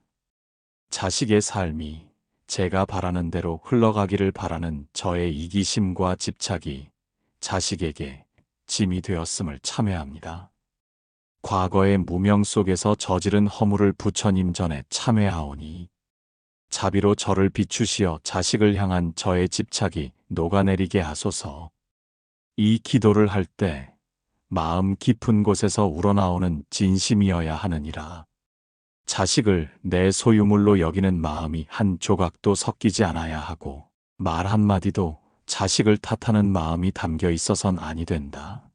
자식의 삶이 제가 바라는 대로 흘러가기를 바라는 저의 이기심과 집착이 자식에게 짐이 되었음을 참회합니다. 과거의 무명 속에서 저지른 허물을 부처님 전에 참회하오니 자비로 저를 비추시어 자식을 향한 저의 집착이 녹아내리게 하소서. 이 기도를 할 때 마음 깊은 곳에서 우러나오는 진심이어야 하느니라. 자식을 내 소유물로 여기는 마음이 한 조각도 섞이지 않아야 하고 말 한마디도 자식을 탓하는 마음이 담겨 있어선 아니 된다.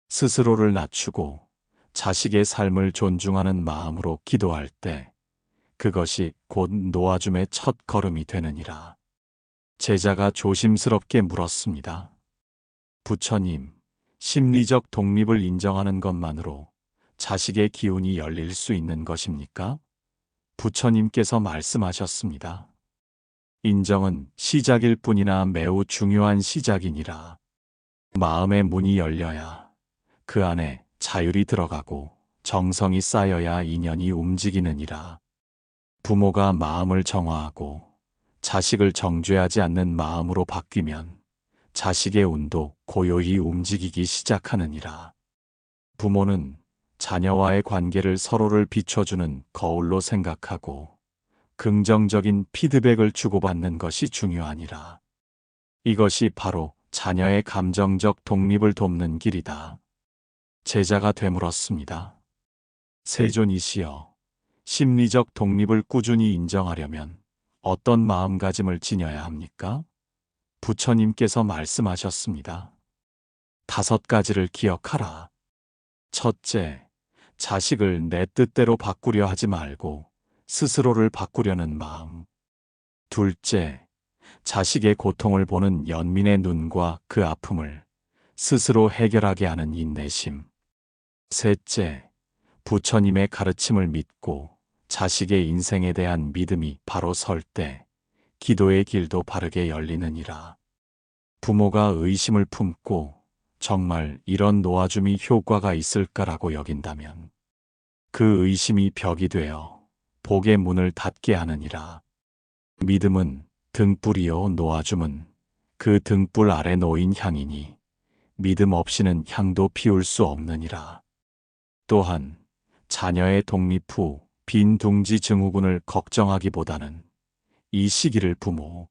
스스로를 낮추고 자식의 삶을 존중하는 마음으로 기도할 때 그것이 곧 놓아줌의 첫 걸음이 되느니라. 제자가 조심스럽게 물었습니다. 부처님, 심리적 독립을 인정하는 것만으로 자식의 기운이 열릴 수 있는 것입니까? 부처님께서 말씀하셨습니다. 인정은 시작일 뿐이나 매우 중요한 시작이니라. 마음의 문이 열려야 그 안에 자율이 들어가고 정성이 쌓여야 인연이 움직이느니라. 부모가 마음을 정화하고 자식을 정죄하지 않는 마음으로 바뀌면 자식의 운도 고요히 움직이기 시작하느니라. 부모는 자녀와의 관계를 서로를 비춰주는 거울로 생각하고 긍정적인 피드백을 주고받는 것이 중요하니라. 이것이 바로 자녀의 감정적 독립을 돕는 길이다. 제자가 되물었습니다. 세존이시여, 심리적 독립을 꾸준히 인정하려면 어떤 마음가짐을 지녀야 합니까? 부처님께서 말씀하셨습니다. 5가지를 기억하라. 첫째, 자식을 내 뜻대로 바꾸려 하지 말고 스스로를 바꾸려는 마음. 둘째, 자식의 고통을 보는 연민의 눈과 그 아픔을 스스로 해결하게 하는 인내심. 셋째, 부처님의 가르침을 믿고 자식의 인생에 대한 믿음이 바로 설 때 기도의 길도 바르게 열리느니라. 부모가 의심을 품고 정말 이런 놓아줌이 효과가 있을까라고 여긴다면 그 의심이 벽이 되어 복의 문을 닫게 하느니라. 믿음은 등불이요, 놓아줌은 그 등불 아래 놓인 향이니 믿음 없이는 향도 피울 수 없느니라. 또한 자녀의 독립 후 빈 둥지 증후군을 걱정하기보다는 이 시기를 부모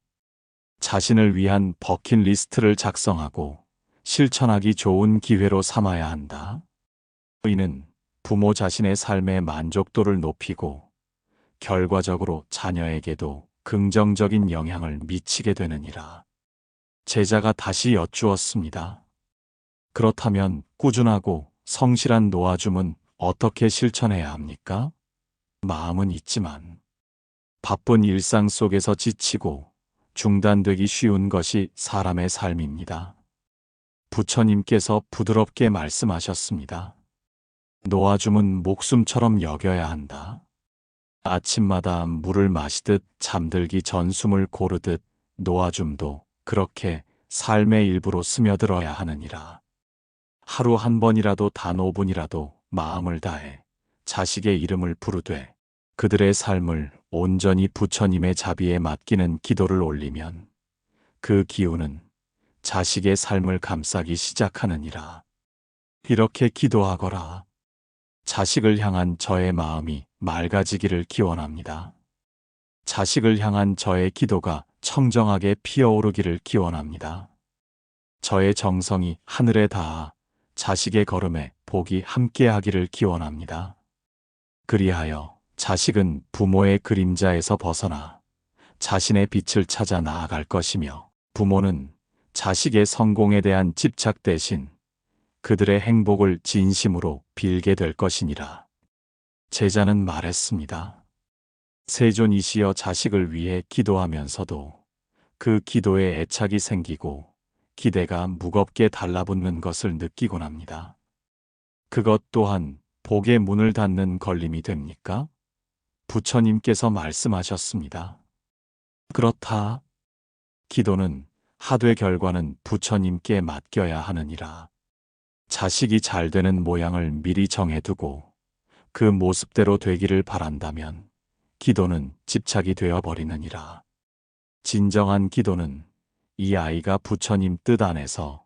자신을 위한 버킷리스트를 작성하고 실천하기 좋은 기회로 삼아야 한다. 이는 부모 자신의 삶의 만족도를 높이고 결과적으로 자녀에게도 긍정적인 영향을 미치게 되느니라. 제자가 다시 여쭈었습니다. 그렇다면 꾸준하고 성실한 놓아줌은 어떻게 실천해야 합니까? 마음은 있지만 바쁜 일상 속에서 지치고 중단되기 쉬운 것이 사람의 삶입니다. 부처님께서 부드럽게 말씀하셨습니다. 놓아줌은 목숨처럼 여겨야 한다. 아침마다 물을 마시듯 잠들기 전 숨을 고르듯 놓아줌도 그렇게 삶의 일부로 스며들어야 하느니라. 하루 한 번이라도 단 5분이라도 마음을 다해 자식의 이름을 부르되 그들의 삶을 온전히 부처님의 자비에 맡기는 기도를 올리면 그 기운은 자식의 삶을 감싸기 시작하느니라. 이렇게 기도하거라. 자식을 향한 저의 마음이 맑아지기를 기원합니다. 자식을 향한 저의 기도가 청정하게 피어오르기를 기원합니다. 저의 정성이 하늘에 닿아 자식의 걸음에 복이 함께하기를 기원합니다. 그리하여 자식은 부모의 그림자에서 벗어나 자신의 빛을 찾아 나아갈 것이며 부모는 자식의 성공에 대한 집착 대신 그들의 행복을 진심으로 빌게 될 것이니라. 제자는 말했습니다. 세존이시여, 자식을 위해 기도하면서도 그 기도에 애착이 생기고 기대가 무겁게 달라붙는 것을 느끼곤 합니다. 그것 또한 복의 문을 닫는 걸림이 됩니까? 부처님께서 말씀하셨습니다. 그렇다. 기도는 하되 결과는 부처님께 맡겨야 하느니라. 자식이 잘 되는 모양을 미리 정해두고 그 모습대로 되기를 바란다면 기도는 집착이 되어버리느니라. 진정한 기도는 이 아이가 부처님 뜻 안에서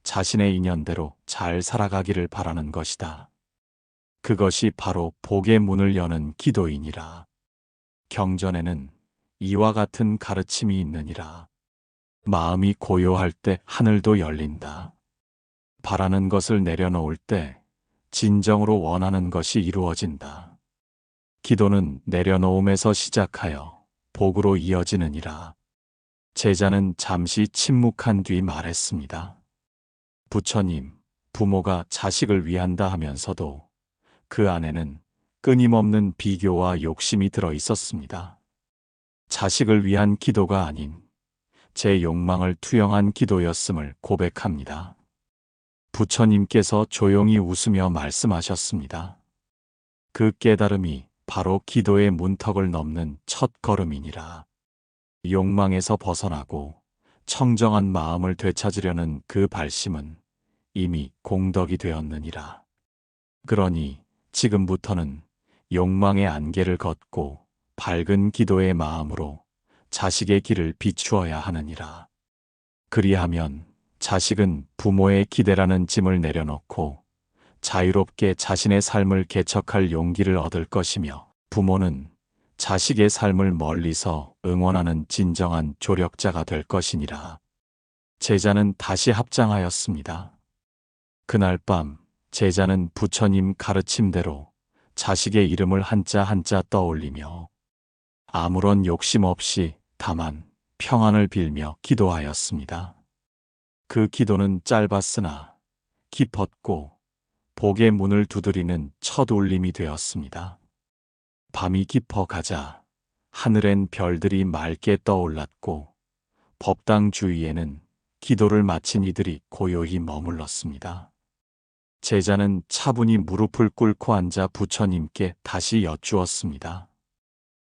자신의 인연대로 잘 살아가기를 바라는 것이다. 그것이 바로 복의 문을 여는 기도이니라. 경전에는 이와 같은 가르침이 있느니라. 마음이 고요할 때 하늘도 열린다. 바라는 것을 내려놓을 때 진정으로 원하는 것이 이루어진다. 기도는 내려놓음에서 시작하여 복으로 이어지느니라. 제자는 잠시 침묵한 뒤 말했습니다. 부처님, 부모가 자식을 위한다 하면서도 그 안에는 끊임없는 비교와 욕심이 들어 있었습니다. 자식을 위한 기도가 아닌 제 욕망을 투영한 기도였음을 고백합니다. 부처님께서 조용히 웃으며 말씀하셨습니다. 그 깨달음이 바로 기도의 문턱을 넘는 첫 걸음이니라. 욕망에서 벗어나고 청정한 마음을 되찾으려는 그 발심은 이미 공덕이 되었느니라. 그러니 지금부터는 욕망의 안개를 걷고 밝은 기도의 마음으로 자식의 길을 비추어야 하느니라. 그리하면 자식은 부모의 기대라는 짐을 내려놓고 자유롭게 자신의 삶을 개척할 용기를 얻을 것이며, 부모는 자식의 삶을 멀리서 응원하는 진정한 조력자가 될 것이니라. 제자는 다시 합장하였습니다. 그날 밤 제자는 부처님 가르침대로 자식의 이름을 한자 한자 떠올리며 아무런 욕심 없이 다만 평안을 빌며 기도하였습니다. 그 기도는 짧았으나 깊었고 복의 문을 두드리는 첫 울림이 되었습니다. 밤이 깊어가자 하늘엔 별들이 맑게 떠올랐고 법당 주위에는 기도를 마친 이들이 고요히 머물렀습니다. 제자는 차분히 무릎을 꿇고 앉아 부처님께 다시 여쭈었습니다.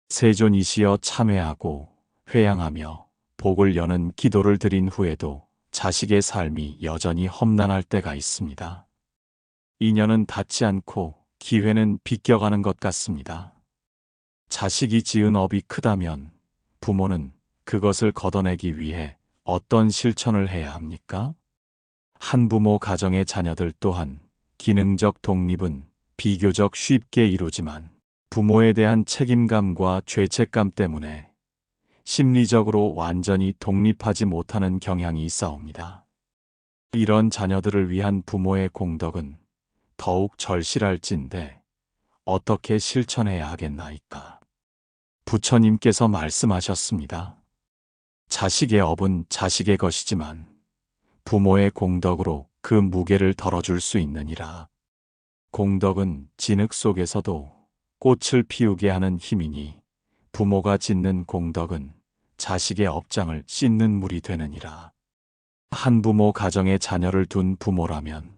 세존이시여, 참회하고 회양하며 복을 여는 기도를 드린 후에도 자식의 삶이 여전히 험난할 때가 있습니다. 인연은 닿지 않고 기회는 비껴가는 것 같습니다. 자식이 지은 업이 크다면 부모는 그것을 걷어내기 위해 어떤 실천을 해야 합니까? 한부모 가정의 자녀들 또한 기능적 독립은 비교적 쉽게 이루지만 부모에 대한 책임감과 죄책감 때문에 심리적으로 완전히 독립하지 못하는 경향이 있사옵니다. 이런 자녀들을 위한 부모의 공덕은 더욱 절실할진데 어떻게 실천해야 하겠나이까? 부처님께서 말씀하셨습니다. 자식의 업은 자식의 것이지만 부모의 공덕으로 그 무게를 덜어줄 수 있느니라. 공덕은 진흙 속에서도 꽃을 피우게 하는 힘이니 부모가 짓는 공덕은 자식의 업장을 씻는 물이 되느니라. 한부모 가정에 자녀를 둔 부모라면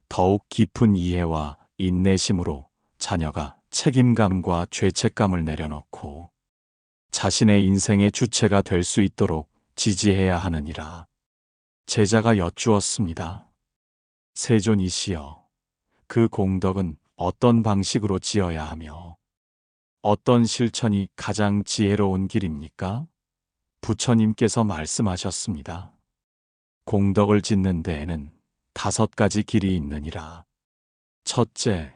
더욱 깊은 이해와 인내심으로 자녀가 책임감과 죄책감을 내려놓고 자신의 인생의 주체가 될 수 있도록 지지해야 하느니라. 제자가 여쭈었습니다. 세존이시여, 그 공덕은 어떤 방식으로 지어야 하며 어떤 실천이 가장 지혜로운 길입니까? 부처님께서 말씀하셨습니다. 공덕을 짓는 데에는 5가지 길이 있느니라. 첫째,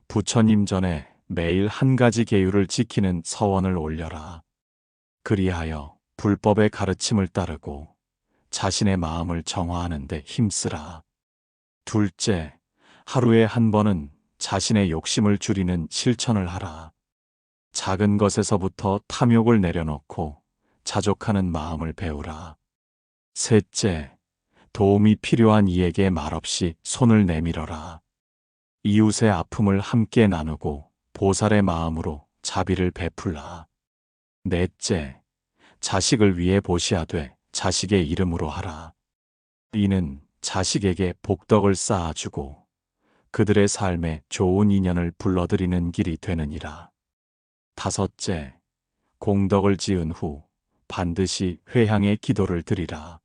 부처님 전에 매일 한 가지 계율을 지키는 서원을 올려라. 그리하여 불법의 가르침을 따르고 자신의 마음을 정화하는 데 힘쓰라. 둘째, 하루에 한 번은 자신의 욕심을 줄이는 실천을 하라. 작은 것에서부터 탐욕을 내려놓고 자족하는 마음을 배우라. 셋째, 도움이 필요한 이에게 말없이 손을 내밀어라. 이웃의 아픔을 함께 나누고 보살의 마음으로 자비를 베풀라. 넷째, 자식을 위해 보시하되 자식의 이름으로 하라. 이는 자식에게 복덕을 쌓아주고 그들의 삶에 좋은 인연을 불러들이는 길이 되느니라. 다섯째, 공덕을 지은 후 반드시 회향의 기도를 드리라.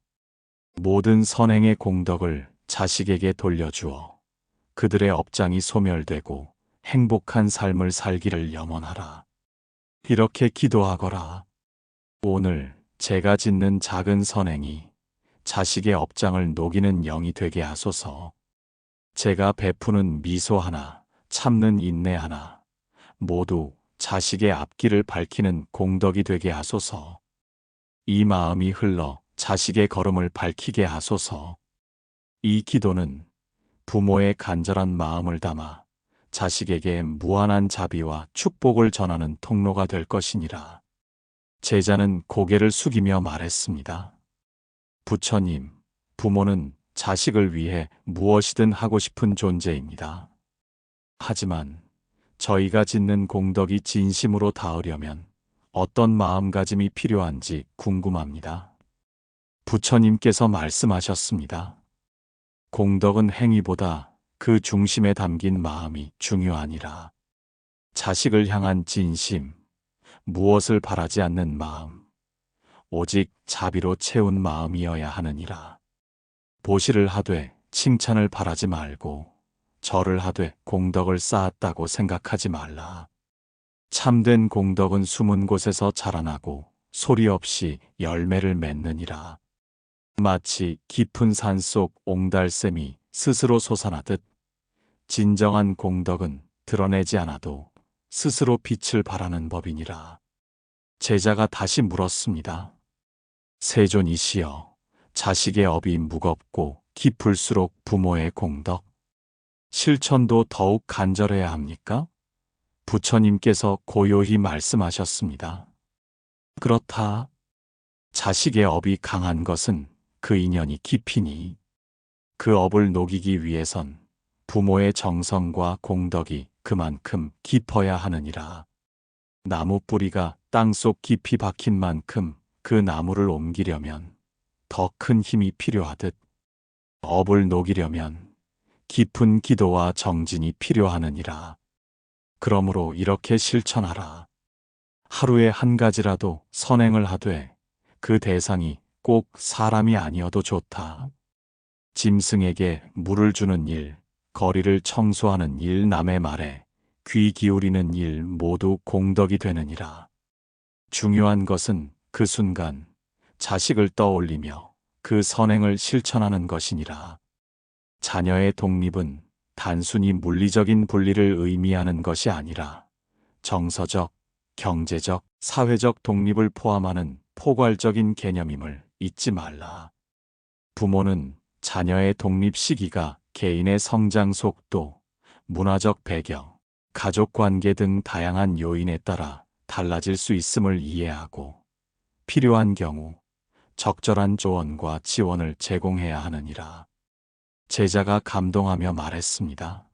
모든 선행의 공덕을 자식에게 돌려주어 그들의 업장이 소멸되고 행복한 삶을 살기를 염원하라. 이렇게 기도하거라. 오늘 제가 짓는 작은 선행이 자식의 업장을 녹이는 영이 되게 하소서. 제가 베푸는 미소 하나, 참는 인내 하나, 모두 자식의 앞길을 밝히는 공덕이 되게 하소서. 이 마음이 흘러 자식의 걸음을 밝히게 하소서. 이 기도는 부모의 간절한 마음을 담아 자식에게 무한한 자비와 축복을 전하는 통로가 될 것이니라. 제자는 고개를 숙이며 말했습니다. 부처님, 부모는 자식을 위해 무엇이든 하고 싶은 존재입니다. 하지만 저희가 짓는 공덕이 진심으로 닿으려면 어떤 마음가짐이 필요한지 궁금합니다. 부처님께서 말씀하셨습니다. 공덕은 행위보다 그 중심에 담긴 마음이 중요하니라. 자식을 향한 진심, 무엇을 바라지 않는 마음, 오직 자비로 채운 마음이어야 하느니라. 보시를 하되 칭찬을 바라지 말고 절을 하되 공덕을 쌓았다고 생각하지 말라. 참된 공덕은 숨은 곳에서 자라나고 소리 없이 열매를 맺느니라. 마치 깊은 산속 옹달샘이 스스로 솟아나듯 진정한 공덕은 드러내지 않아도 스스로 빛을 발하는 법이니라. 제자가 다시 물었습니다. 세존이시여, 자식의 업이 무겁고 깊을수록 부모의 공덕, 실천도 더욱 간절해야 합니까? 부처님께서 고요히 말씀하셨습니다. 그렇다. 자식의 업이 강한 것은 그 인연이 깊이니 그 업을 녹이기 위해선 부모의 정성과 공덕이 그만큼 깊어야 하느니라. 나무 뿌리가 땅속 깊이 박힌 만큼 그 나무를 옮기려면 더 큰 힘이 필요하듯 업을 녹이려면 깊은 기도와 정진이 필요하느니라. 그러므로 이렇게 실천하라. 하루에 한 가지라도 선행을 하되 그 대상이 꼭 사람이 아니어도 좋다. 짐승에게 물을 주는 일, 거리를 청소하는 일, 남의 말에 귀 기울이는 일 모두 공덕이 되느니라. 중요한 것은 그 순간 자식을 떠올리며 그 선행을 실천하는 것이니라. 자녀의 독립은 단순히 물리적인 분리를 의미하는 것이 아니라 정서적, 경제적, 사회적 독립을 포함하는 포괄적인 개념임을 잊지 말라. 부모는 자녀의 독립 시기가 개인의 성장 속도, 문화적 배경, 가족 관계 등 다양한 요인에 따라 달라질 수 있음을 이해하고 필요한 경우 적절한 조언과 지원을 제공해야 하느니라. 제자가 감동하며 말했습니다.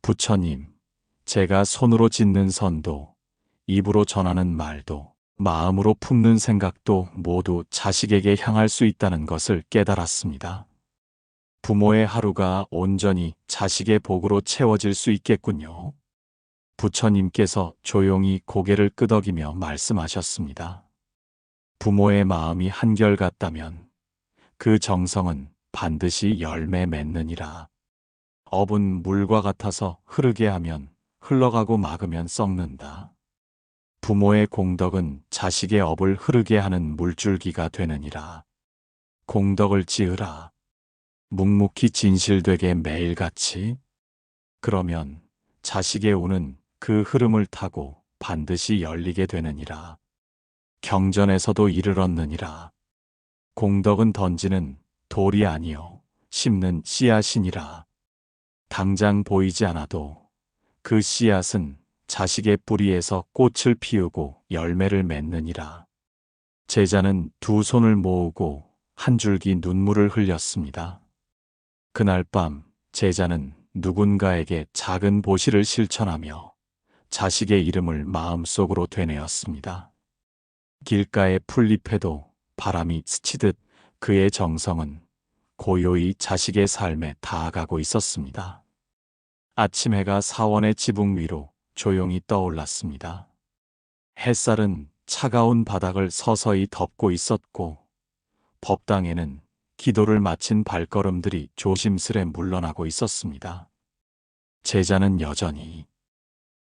부처님, 제가 손으로 짓는 선도, 입으로 전하는 말도, 마음으로 품는 생각도 모두 자식에게 향할 수 있다는 것을 깨달았습니다. 부모의 하루가 온전히 자식의 복으로 채워질 수 있겠군요. 부처님께서 조용히 고개를 끄덕이며 말씀하셨습니다. 부모의 마음이 한결같다면 그 정성은 반드시 열매 맺느니라. 업은 물과 같아서 흐르게 하면 흘러가고 막으면 썩는다. 부모의 공덕은 자식의 업을 흐르게 하는 물줄기가 되느니라. 공덕을 지으라. 묵묵히 진실되게 매일같이. 그러면 자식의 운은 그 흐름을 타고 반드시 열리게 되느니라. 경전에서도 이를 얻느니라. 공덕은 던지는 돌이 아니요 심는 씨앗이니라. 당장 보이지 않아도 그 씨앗은 자식의 뿌리에서 꽃을 피우고 열매를 맺느니라. 제자는 두 손을 모으고 한 줄기 눈물을 흘렸습니다. 그날 밤 제자는 누군가에게 작은 보시를 실천하며 자식의 이름을 마음속으로 되뇌었습니다. 길가의 풀잎에도 바람이 스치듯 그의 정성은 고요히 자식의 삶에 닿아가고 있었습니다. 아침 해가 사원의 지붕 위로 조용히 떠올랐습니다. 햇살은 차가운 바닥을 서서히 덮고 있었고 법당에는 기도를 마친 발걸음들이 조심스레 물러나고 있었습니다. 제자는 여전히